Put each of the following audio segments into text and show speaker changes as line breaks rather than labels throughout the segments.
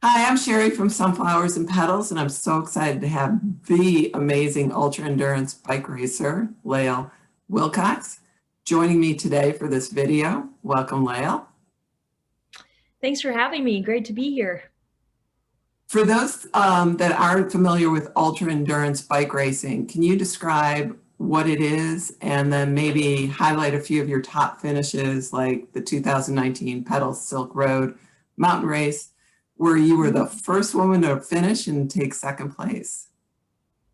Hi, I'm Sheri from Sunflowers and Petals, and I'm so excited to have the amazing ultra endurance bike racer, Lael Wilcox, joining me today for this video. Welcome, Lael.
Thanks for having me. Great to be here.
For those that aren't familiar with ultra endurance bike racing, can you describe what it is and then maybe highlight a few of your top finishes like the 2019 Petals Silk Road Mountain Race, where you were the first woman to finish and take second place?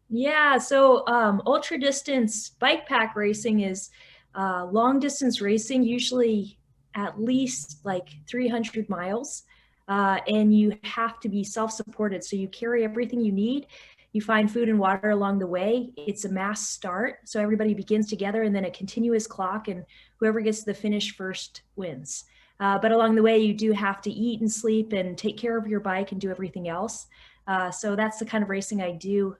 Yeah, so ultra distance bike pack racing is long distance racing, usually at least like 300 miles. And you have to be self-supported. So you carry everything you need. You find food and water along the way. It's a mass start. So everybody begins together and then a continuous clock, and whoever gets to the finish first wins. But along the way, you do have to eat and sleep and take care of your bike and do everything else. So that's the kind of racing I do.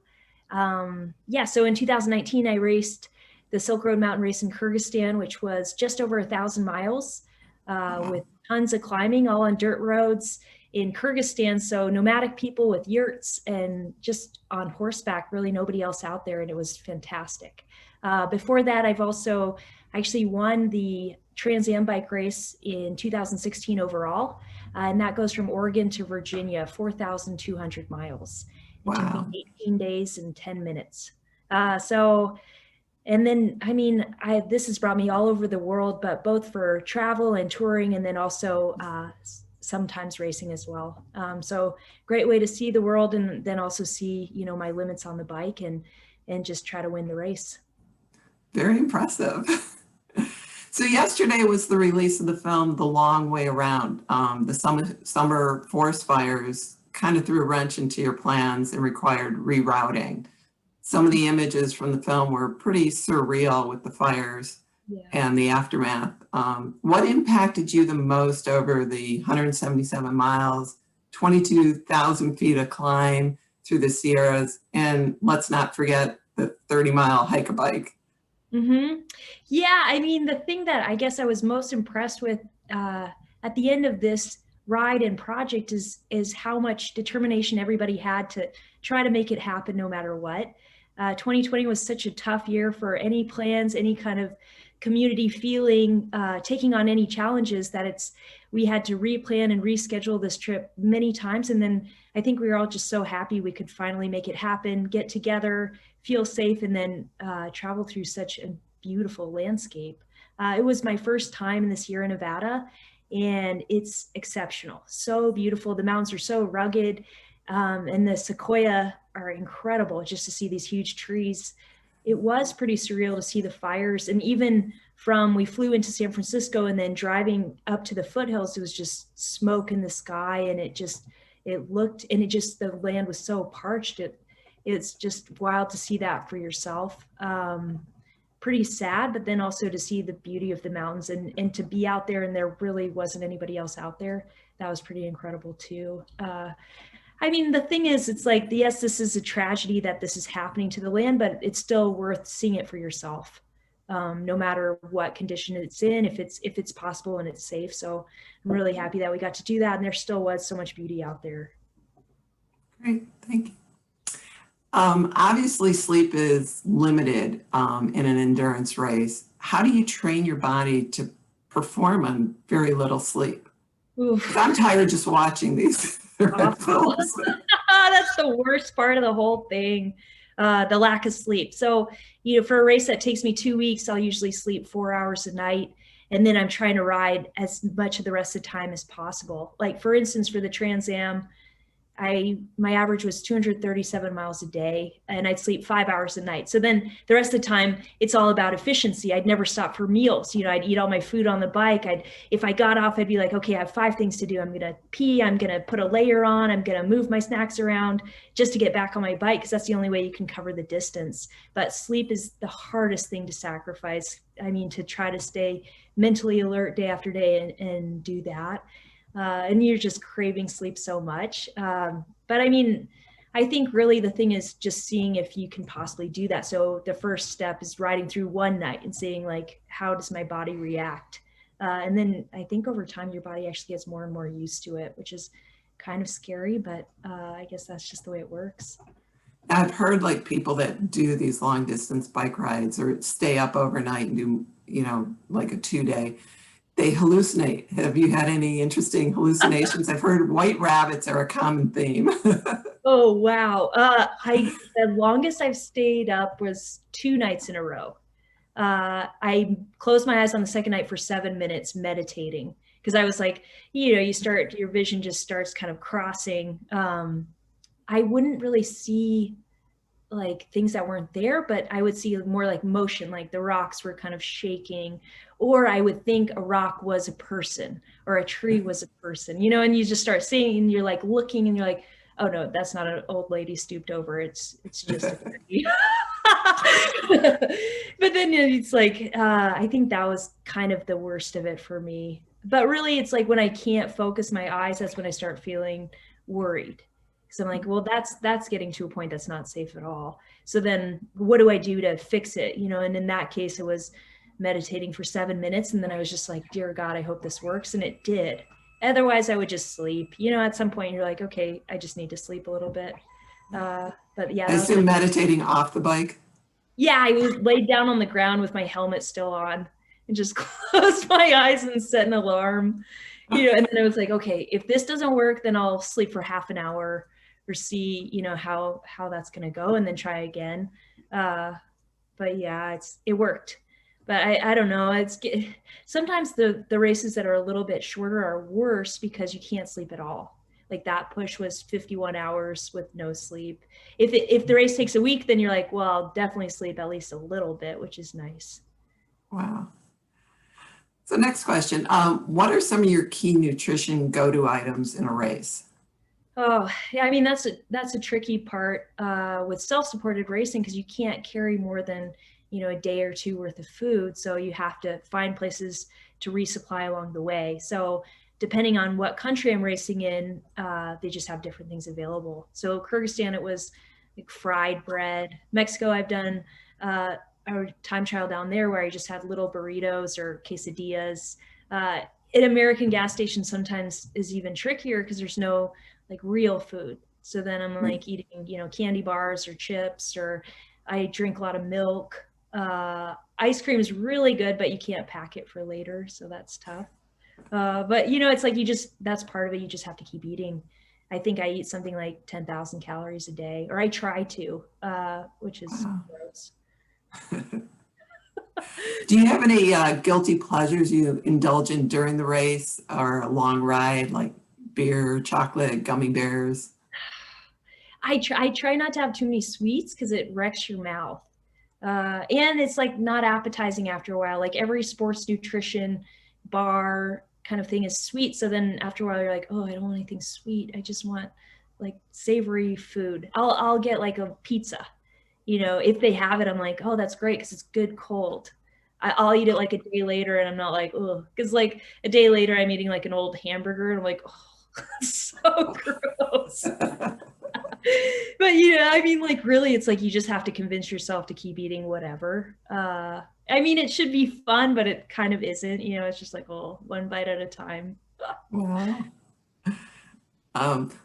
Yeah, so in 2019, I raced the Silk Road Mountain Race in Kyrgyzstan, which was just over 1,000 miles with tons of climbing, all on dirt roads in Kyrgyzstan. So nomadic people with yurts and just on horseback, really nobody else out there. And it was fantastic. Before that, I've also actually won the Trans Am bike race in 2016 overall. And that goes from Oregon to Virginia, 4,200 miles. It took me
Wow.
18 days and 10 minutes. And then, I mean, this has brought me all over the world, but both for travel and touring, and then also sometimes racing as well. So great way to see the world, and then also see, my limits on the bike, and just try to win the race.
Very impressive. So yesterday was the release of the film The Long Way Around. The summer forest fires kind of threw a wrench into your plans and required rerouting. Some of the images from the film were pretty surreal with the fires
Yeah.
and the aftermath. What impacted you the most over the 177 miles, 22,000 feet of climb through the Sierras, and let's not forget the 30-mile hike-a-bike?
Yeah, I mean, the thing that I guess I was most impressed with at the end of this ride and project is how much determination everybody had to try to make it happen no matter what. 2020 was such a tough year for any plans, any kind of community feeling, taking on any challenges, that we had to replan and reschedule this trip many times. And then I think we were all just so happy we could finally make it happen, get together, feel safe, and then travel through such a beautiful landscape. It was my first time in the Sierra Nevada, and it's exceptional. So beautiful. The mountains are so rugged, and the sequoia are incredible just to see these huge trees. It was pretty surreal to see the fires. And even we flew into San Francisco, and then driving up to the foothills, it was just smoke in the sky. And the land was so parched. It's just wild to see that for yourself. Pretty sad, but then also to see the beauty of the mountains, and to be out there and there really wasn't anybody else out there. That was pretty incredible too. I mean, the thing is, it's like, yes, this is a tragedy that this is happening to the land, but it's still worth seeing it for yourself, no matter what condition it's in, if it's possible and it's safe. So I'm really happy that we got to do that, and there still was so much beauty out there.
Great, thank you. Obviously, sleep is limited in an endurance race. How do you train your body to perform on very little sleep?
Oof.
I'm tired just watching these films.
That's the worst part of the whole thing, the lack of sleep. So, for a race that takes me 2 weeks, I'll usually sleep 4 hours a night. And then I'm trying to ride as much of the rest of the time as possible. Like, for instance, for the Trans Am, my average was 237 miles a day, and I'd sleep 5 hours a night. So then the rest of the time, it's all about efficiency. I'd never stop for meals. I'd eat all my food on the bike. If I got off, I'd be like, okay, I have 5 things to do. I'm going to pee. I'm going to put a layer on. I'm going to move my snacks around just to get back on my bike, because that's the only way you can cover the distance. But sleep is the hardest thing to sacrifice. I mean, to try to stay mentally alert day after day and do that. And you're just craving sleep so much. But I mean, I think really the thing is just seeing if you can possibly do that. So the first step is riding through one night and seeing, like, how does my body react? And then I think over time, your body actually gets more and more used to it, which is kind of scary, but I guess that's just the way it works.
I've heard like people that do these long distance bike rides or stay up overnight and do, like a 2 day, they hallucinate. Have you had any interesting hallucinations? I've heard white rabbits are a common theme.
Oh, wow. The longest I've stayed up was 2 nights in a row. I closed my eyes on the second night for 7 minutes meditating because I was like, your vision just starts kind of crossing. I wouldn't really see like things that weren't there, but I would see more like motion, like the rocks were kind of shaking, or I would think a rock was a person or a tree was a person, and you just start seeing and you're like looking and you're like, oh no, that's not an old lady stooped over. It's just a tree. But then it's like, I think that was kind of the worst of it for me. But really it's like when I can't focus my eyes, that's when I start feeling worried. So I'm like, well, that's getting to a point that's not safe at all. So then what do I do to fix it? And in that case, it was meditating for 7 minutes. And then I was just like, dear God, I hope this works. And it did. Otherwise I would just sleep. At some point you're like, okay, I just need to sleep a little bit. But yeah.
I assume meditating off the bike.
Yeah, I was laid down on the ground with my helmet still on and just closed my eyes and set an alarm. And then I was like, okay, if this doesn't work, then I'll sleep for half an hour or see, how that's going to go and then try again. But yeah, it worked. But I don't know. Sometimes the races that are a little bit shorter are worse because you can't sleep at all. Like that push was 51 hours with no sleep. If the race takes a week, then you're like, well, I'll definitely sleep at least a little bit, which is nice.
Wow. So next question, what are some of your key nutrition go-to items in a race?
Oh, yeah, I mean, that's a tricky part with self-supported racing because you can't carry more than, a day or two worth of food. So you have to find places to resupply along the way. So depending on what country I'm racing in, they just have different things available. So Kyrgyzstan, it was like fried bread. Mexico, I've done a time trial down there where I just had little burritos or quesadillas. At American gas stations sometimes is even trickier because there's no like real food. So then I'm like eating, candy bars or chips, or I drink a lot of milk. Ice cream is really good, but you can't pack it for later. So that's tough. But it's like that's part of it. You just have to keep eating. I think I eat something like 10,000 calories a day, or I try to, which is gross.
Do you have any guilty pleasures you indulge in during the race or a long ride, like beer, chocolate, gummy bears?
I try not to have too many sweets because it wrecks your mouth. And it's like not appetizing after a while. Like every sports nutrition bar kind of thing is sweet. So then after a while you're like, oh, I don't want anything sweet. I just want like savory food. I'll get like a pizza. If they have it, I'm like, oh, that's great because it's good cold. I'll eat it like a day later and I'm not like, oh, because like a day later I'm eating like an old hamburger and I'm like, oh, so gross. But I mean, like really, it's like you just have to convince yourself to keep eating whatever. I mean, it should be fun, but it kind of isn't. It's just like, oh, one bite at a time.
Wow.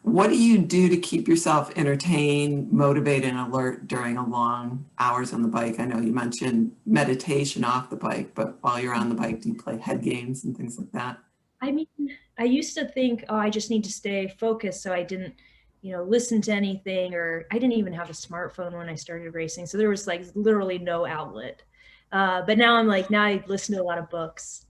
What do you do to keep yourself entertained, motivated, and alert during a long hours on the bike? I know you mentioned meditation off the bike, but while you're on the bike, do you play head games and things like that?
I mean, I used to think, oh, I just need to stay focused, so I didn't listen to anything, or I didn't even have a smartphone when I started racing. So there was like literally no outlet. But now I'm like, now I listen to a lot of books,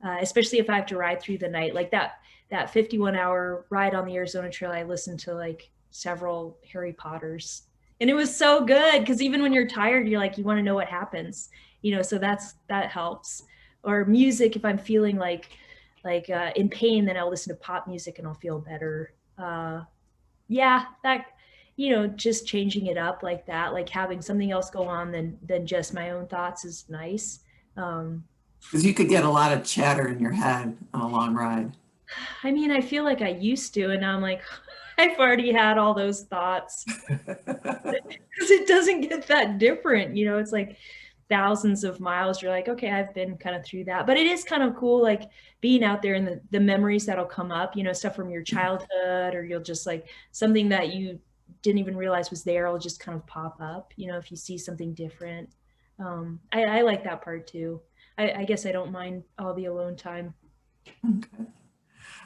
especially if I have to ride through the night. Like that 51-hour ride on the Arizona Trail, I listened to like several Harry Potters. And it was so good because even when you're tired, you're like, you want to know what happens, so that helps. Or music, if I'm feeling like in pain, then I'll listen to pop music and I'll feel better. Yeah, that, just changing it up like that, like having something else go on than just my own thoughts is nice.
Because you could get a lot of chatter in your head on a long ride.
I mean, I feel like I used to, and now I'm like, I've already had all those thoughts. Because it doesn't get that different, it's like thousands of miles, you're like, okay, I've been kind of through that. But it is kind of cool, like being out there and the memories that'll come up, you know, stuff from your childhood, or you'll just like something that you didn't even realize was there will just kind of pop up, you know, if you see something different. I like that part too. I guess I don't mind all the alone time.
Okay.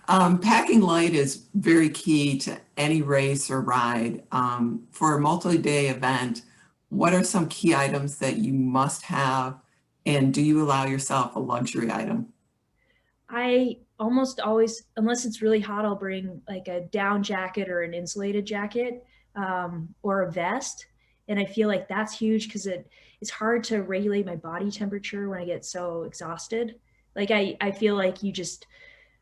Packing light is very key to any race or ride. For a multi-day event, what are some key items that you must have, and do you allow yourself a luxury item?
I almost always, unless it's really hot, I'll bring like a down jacket or an insulated jacket, or a vest. And I feel like that's huge because it's hard to regulate my body temperature when I get so exhausted. Like I feel like you just,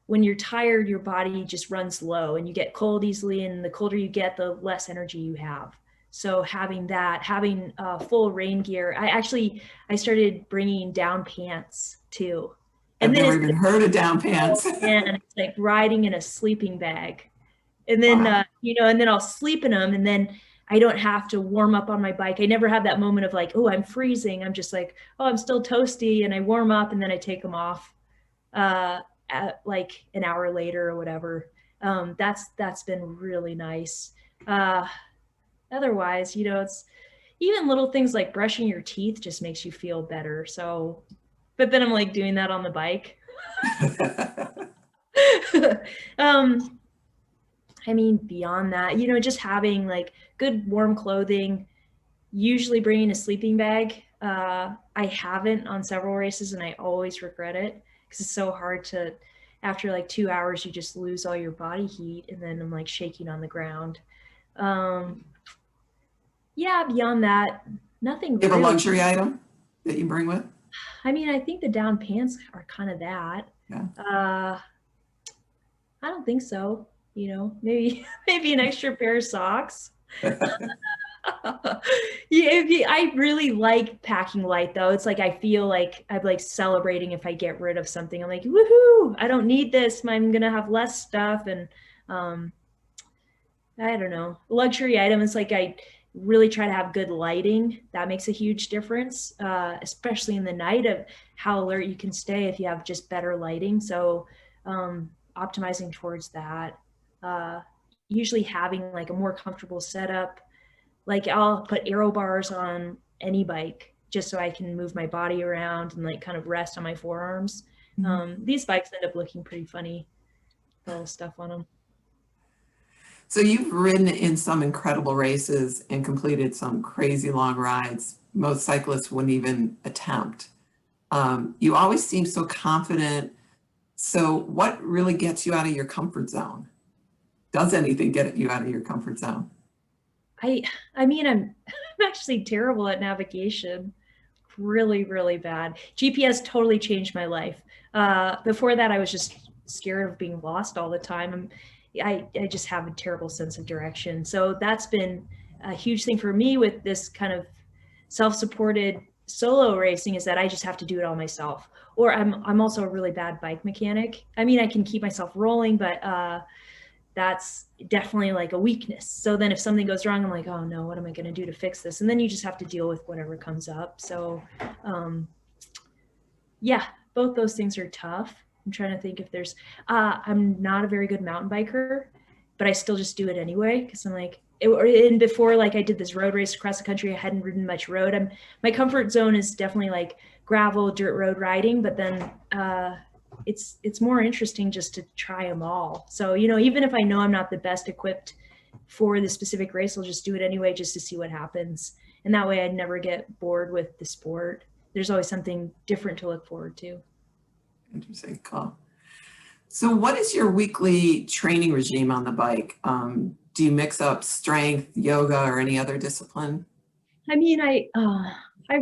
when you're tired, your body just runs low and you get cold easily. And the colder you get, the less energy you have. So having that, having full rain gear, I started bringing down pants too.
I've
And then
never
it's
even heard of down pants.
and it's like riding in a sleeping bag. And then,
Wow.
you know, and then I'll sleep in them, and then I don't have to warm up on my bike. I never have that moment of like, oh, I'm freezing. I'm just like, oh, I'm still toasty, and I warm up and then I take them off at like an hour later or whatever. That's been really nice. Uh, Otherwise, you know, it's even little things like brushing your teeth just makes you feel better. So, but then I'm like doing that on the bike. um, I mean, beyond that, you know, just having like good warm clothing, usually bringing a sleeping bag. I haven't on several races and I always regret it because it's so hard to, after like 2 hours, you just lose all your body heat and then I'm like shaking on the ground. Um, yeah, beyond that, nothing
You have a
really.
luxury item that you bring with?
I mean, I think the down pants are kind of that.
Yeah.
I don't think so. You know, maybe maybe an extra pair of socks. Yeah, I really like packing light though. It's like I feel like I'm like celebrating if I get rid of something. I'm like, woohoo! I don't need this. I'm gonna have less stuff, and um, I don't know. Luxury item is like I really try to have good lighting. That makes a huge difference, especially in the night of how alert you can stay if you have just better lighting. So optimizing towards that. Uh, Usually having like a more comfortable setup. Like I'll put aero bars on any bike just so I can move my body around and like kind of rest on my forearms.
Mhm.
These bikes end up looking pretty funny, the little stuff on them.
So you've ridden in some incredible races and completed some crazy long rides most cyclists wouldn't even attempt. You always seem so confident. So what really gets you out of your comfort zone? Does anything get you out of your comfort zone?
I I mean I'm actually terrible at navigation. Really, really bad. GPS totally changed my life. Before that I was just scared of being lost all the time. I just have a terrible sense of direction. So that's been a huge thing for me with this kind of self-supported solo racing is that I just have to do it all myself. Or I'm also a really bad bike mechanic. I mean, I can keep myself rolling, but that's definitely like a weakness. So then if something goes wrong, I'm like, oh no, what am I going to do to fix this? And then you just have to deal with whatever comes up. So um, yeah, both those things are tough. I'm trying to think if there's, I'm not a very good mountain biker, but I still just do it anyway. Cause I'm like, and before like I did this road race across the country, I hadn't ridden much road. My comfort zone is definitely like gravel, dirt road riding, but then it's more interesting just to try them all. So, you know, even if I know I'm not the best equipped for the specific race, I'll just do it anyway, just to see what happens. And that way I'd never get bored with the sport. There's always something different to look forward to.
Interesting. Cool. So what is your weekly training regime on the bike? Do you mix up strength, yoga, or any other discipline?
I mean, I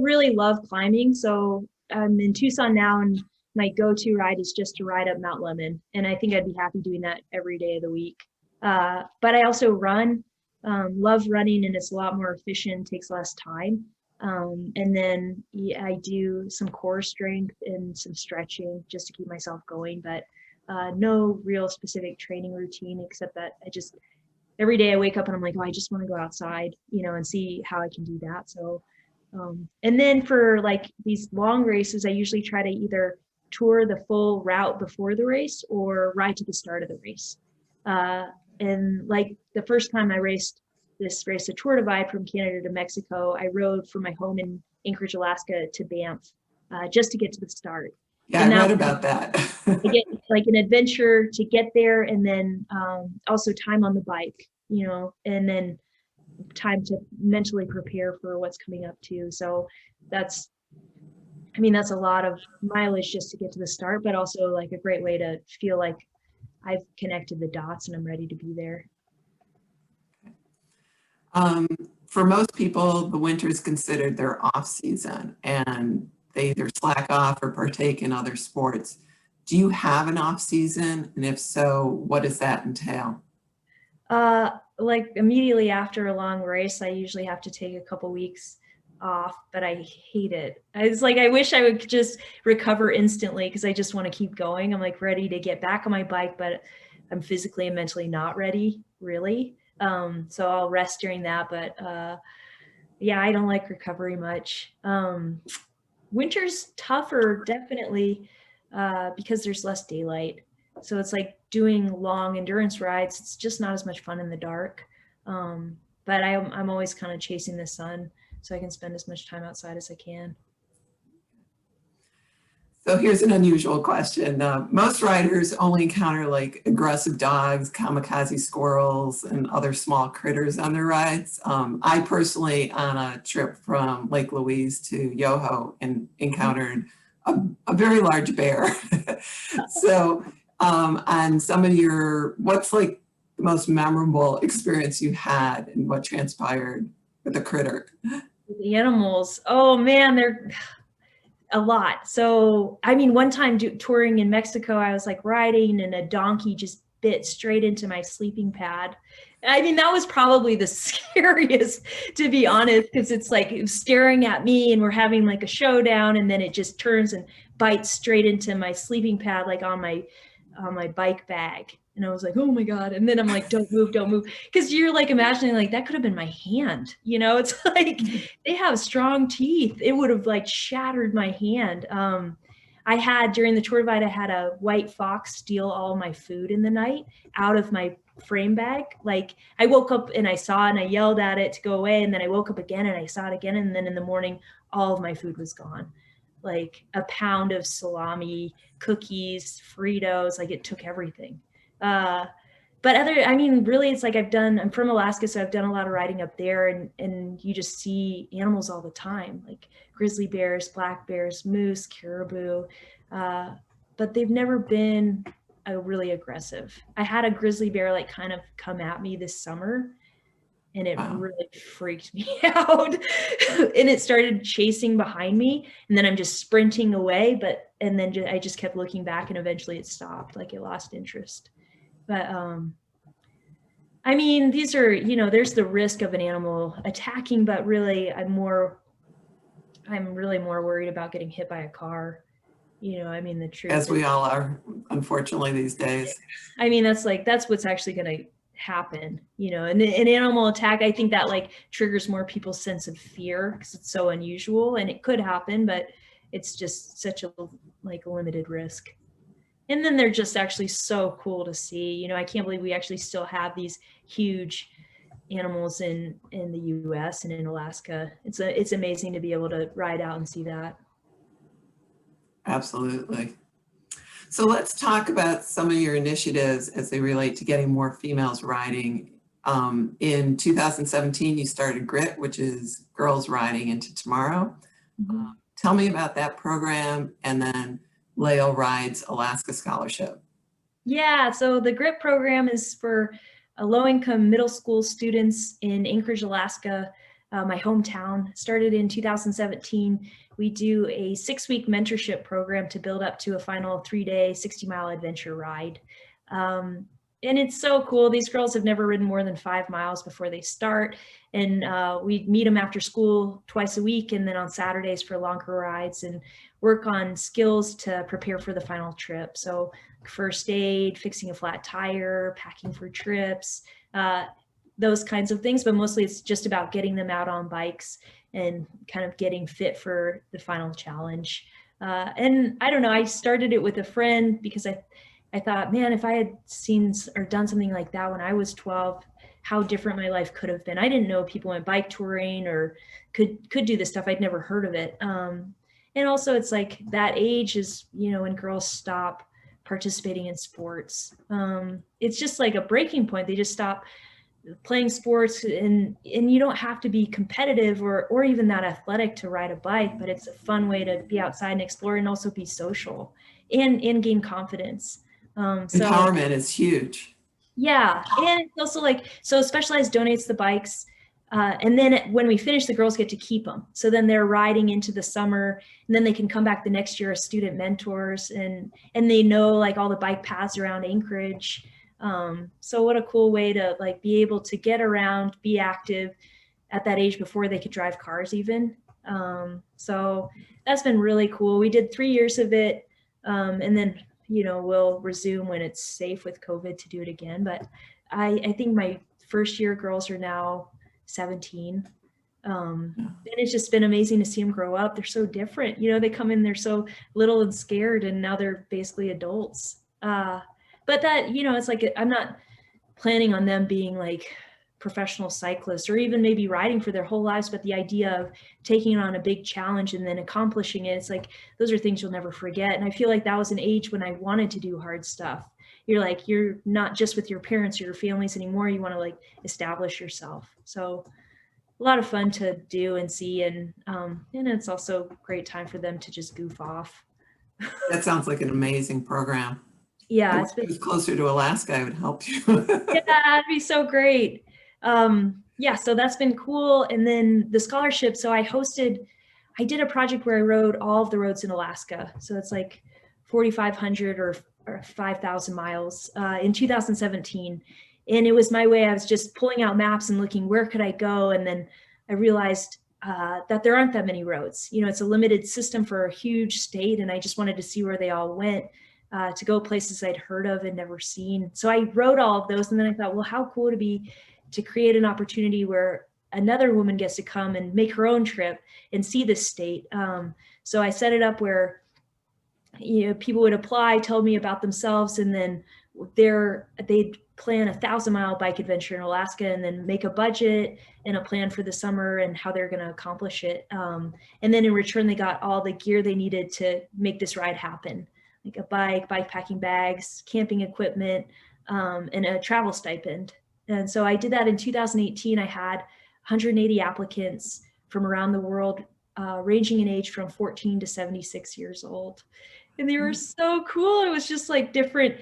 really love climbing. So I'm in Tucson now, and my go-to ride is just to ride up Mount Lemon, and I think I'd be happy doing that every day of the week. But I also run, love running, and it's a lot more efficient, takes less time. And then yeah, I do some core strength and some stretching just to keep myself going, but no real specific training routine except that I just every day I wake up and I'm like, oh, I just want to go outside, you know, and see how I can do that. So And then for like these long races, I usually try to either tour the full route before the race or ride to the start of the race. Uh, and like the first time I raced this race, the Tour Divide from Canada to Mexico, I rode from my home in Anchorage, Alaska to Banff just to get to the start.
Yeah, I
And that
read
was
about that.
to get like an adventure to get there, and then also time on the bike, and then time to mentally prepare for what's coming up too. So that's, I mean, that's a lot of mileage just to get to the start, but also like a great way to feel like I've connected the dots and I'm ready to be there.
Um, for most people, the winter is considered their off season and they either slack off or partake in other sports. Do you have an off season? And if so, what does that entail?
Like immediately after a long race, I usually have to take a couple weeks off, but I hate it. It's like I wish I would just recover instantly because I just want to keep going. I'm like ready to get back on my bike, but I'm physically and mentally not ready, really. So I'll rest during that, but yeah, I don't like recovery much. Winter's tougher, definitely, because there's less daylight. So it's like doing long endurance rides. It's just not as much fun in the dark. But I'm always kind of chasing the sun so I can spend as much time outside as I can.
So here's an unusual question. Most riders only encounter like aggressive dogs, kamikaze squirrels, and other small critters on their rides. I personally, on a trip from Lake Louise to Yoho, and encountered a very large bear. So on some of your, what's like the most memorable experience you had and what transpired with a critter?
The animals, oh man, they're a lot. So, I mean, one time touring in Mexico, I was like riding and a donkey just bit straight into my sleeping pad. I mean, that was probably the scariest, to be honest, because it's like it was staring at me and we're having like a showdown, and then it just turns and bites straight into my sleeping pad, like on my bike bag. And I was like, oh my God. And then I'm like, don't move, don't move. Because you're like imagining like that could have been my hand. It's like they have strong teeth. It would have like shattered my hand. I had during the tour divide, I had a white fox steal all my food in the night out of my frame bag. Like I woke up and I saw it and I yelled at it to go away. And then I woke up again and I saw it again. And then in the morning, all of my food was gone. Like a pound of salami, cookies, Fritos, like it took everything. But I mean, really, it's like I'm from Alaska, so I've done a lot of riding up there, and you just see animals all the time, like grizzly bears, black bears, moose, caribou, but they've never been really aggressive. I had a grizzly bear like kind of come at me this summer, and it
Wow.
really freaked me out. And it started chasing behind me, and then I'm just sprinting away, and then I just kept looking back, and eventually it stopped, like it lost interest. But I mean, these are, there's the risk of an animal attacking, but really I'm really more worried about getting hit by a car. I mean, the truth
As
is,
we all are, unfortunately, these days.
I mean, that's what's actually going to happen, and an animal attack, I think that like triggers more people's sense of fear because it's so unusual and it could happen, but it's just such a like limited risk. And then they're just actually so cool to see. I can't believe we actually still have these huge animals in the US and in Alaska. It's amazing to be able to ride out and see that.
Absolutely. So let's talk about some of your initiatives as they relate to getting more females riding. In 2017, you started GRIT, which is Girls Riding into Tomorrow.
Mm-hmm.
Tell me about that program, and then Lael Rides Alaska Scholarship.
Yeah, so the GRIT program is for low-income middle school students in Anchorage, Alaska, my hometown. Started in 2017. We do a 6-week mentorship program to build up to a final 3-day, 60-mile adventure ride. And it's so cool. These girls have never ridden more than 5 miles before they start. And we meet them after school twice a week, and then on Saturdays for longer rides, and work on skills to prepare for the final trip. So first aid, fixing a flat tire, packing for trips, those kinds of things. But mostly it's just about getting them out on bikes and kind of getting fit for the final challenge. And I don't know, I started it with a friend because I thought, man, if I had seen or done something like that when I was 12, how different my life could have been. I didn't know people went bike touring or could do this stuff. I'd never heard of it. And also it's like that age is, you know, when girls stop participating in sports. It's just like a breaking point. They just stop playing sports, and you don't have to be competitive or even that athletic to ride a bike, but it's a fun way to be outside and explore and also be social and gain confidence. So
Empowerment is huge.
yeah, and it's also like, so Specialized donates the bikes, and then when we finish, the girls get to keep them. So then they're riding into the summer, and then they can come back the next year as student mentors, and they know like all the bike paths around Anchorage. So what a cool way to like be able to get around, be active at that age before they could drive cars even. So that's been really cool. We did 3 years of it, and then, you know, we'll resume when it's safe with COVID to do it again. But I think my first year girls are now 17. And it's just been amazing to see them grow up. They're so different. You know, they come in, they're so little and scared, and now they're basically adults. But that, you know, it's like, I'm not planning on them being like professional cyclists or even maybe riding for their whole lives, but the idea of taking on a big challenge and then accomplishing it, it's like, those are things you'll never forget. And I feel like that was an age when I wanted to do hard stuff. You're like, you're not just with your parents or your families anymore. You want to like establish yourself. So a lot of fun to do and see. And it's also a great time for them to just goof off.
That sounds like an amazing program.
Yeah,
if it was closer to Alaska, I would help you.
Yeah, that'd be so great. Yeah, so that's been cool. And then the scholarship. So I did a project where I rode all of the roads in Alaska. So it's like 4,500 or 5,000 miles in 2017. And it was my way. I was just pulling out maps and looking, where could I go? And then I realized that there aren't that many roads. You know, it's a limited system for a huge state. And I just wanted to see where they all went. To go places I'd heard of and never seen. So I wrote all of those, and then I thought, well, how cool would it be to create an opportunity where another woman gets to come and make her own trip and see this state. So I set it up where, you know, people would apply, tell me about themselves, and then they'd plan 1,000-mile bike adventure in Alaska and then make a budget and a plan for the summer and how they're going to accomplish it. And then in return, they got all the gear they needed to make this ride happen. Like a bike packing bags, camping equipment, and a travel stipend. And so I did that in 2018. I had 180 applicants from around the world, ranging in age from 14 to 76 years old. And they were so cool. It was just like different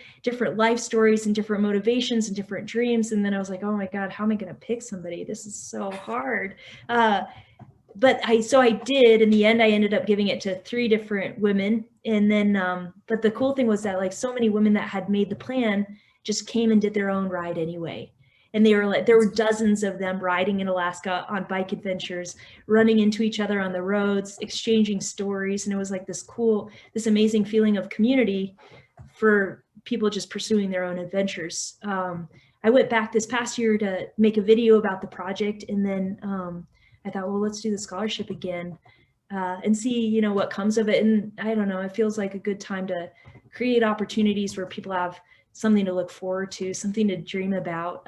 life stories and different motivations and different dreams. And then I was like, oh my God, how am I going to pick somebody? This is so hard. But I did. In the end, I ended up giving it to 3 different women. And then, but the cool thing was that like so many women that had made the plan just came and did their own ride anyway. And they were like, there were dozens of them riding in Alaska on bike adventures, running into each other on the roads, exchanging stories. And it was like this amazing feeling of community for people just pursuing their own adventures. I went back this past year to make a video about the project. And then I thought, well, let's do the scholarship again and see, you know, what comes of it. And I don't know, it feels like a good time to create opportunities where people have something to look forward to, something to dream about.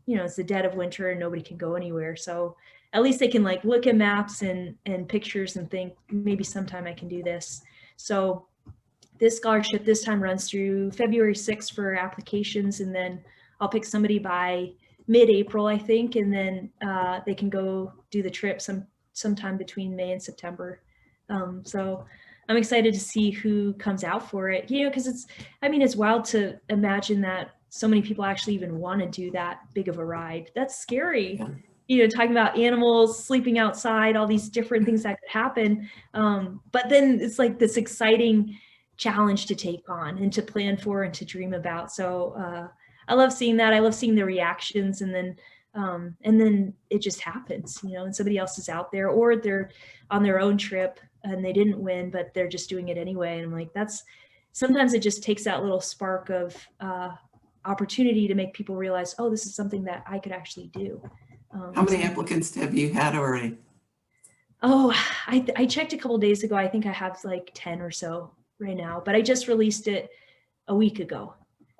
You know, it's the dead of winter and nobody can go anywhere. So at least they can like look at maps and pictures and think, maybe sometime I can do this. So this scholarship this time runs through February 6th for applications. And then I'll pick somebody by mid-April, I think. And then they can go do the trip sometime between May and September. So I'm excited to see who comes out for it, you know, because it's wild to imagine that so many people actually even want to do that big of a ride. That's scary. Yeah. You know, talking about animals, sleeping outside, all these different things that could happen. But then it's like this exciting challenge to take on and to plan for and to dream about. So I love seeing that. I love seeing the reactions, and then it just happens, you know, and somebody else is out there, or they're on their own trip and they didn't win, but they're just doing it anyway. And I'm like, sometimes it just takes that little spark of opportunity to make people realize, oh, this is something that I could actually do.
How many applicants have you had already?
Oh, I checked a couple days ago. I think I have like 10 or so right now, but I just released it a week ago,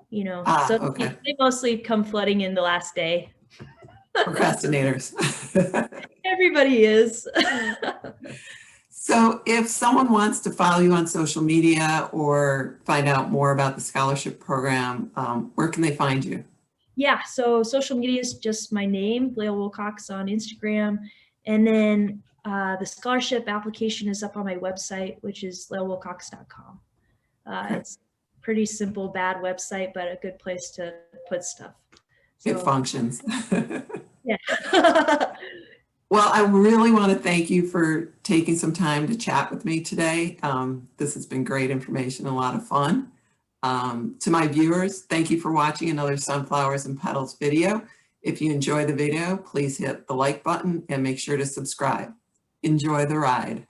you know,
Ah,
so
okay.
they mostly come flooding in the last day.
Procrastinators.
Everybody is.
So if someone wants to follow you on social media or find out more about the scholarship program, where can they find you?
Yeah, so social media is just my name, Lael Wilcox on Instagram. And then the scholarship application is up on my website, which is laelwilcox.com.
Okay.
It's pretty simple, bad website, but a good place to put stuff.
It
So,
functions.
yeah.
Well, I really want to thank you for taking some time to chat with me today. This has been great information, a lot of fun. To my viewers, thank you for watching another Sunflowers and Petals video. If you enjoy the video, please hit the like button and make sure to subscribe. Enjoy the ride.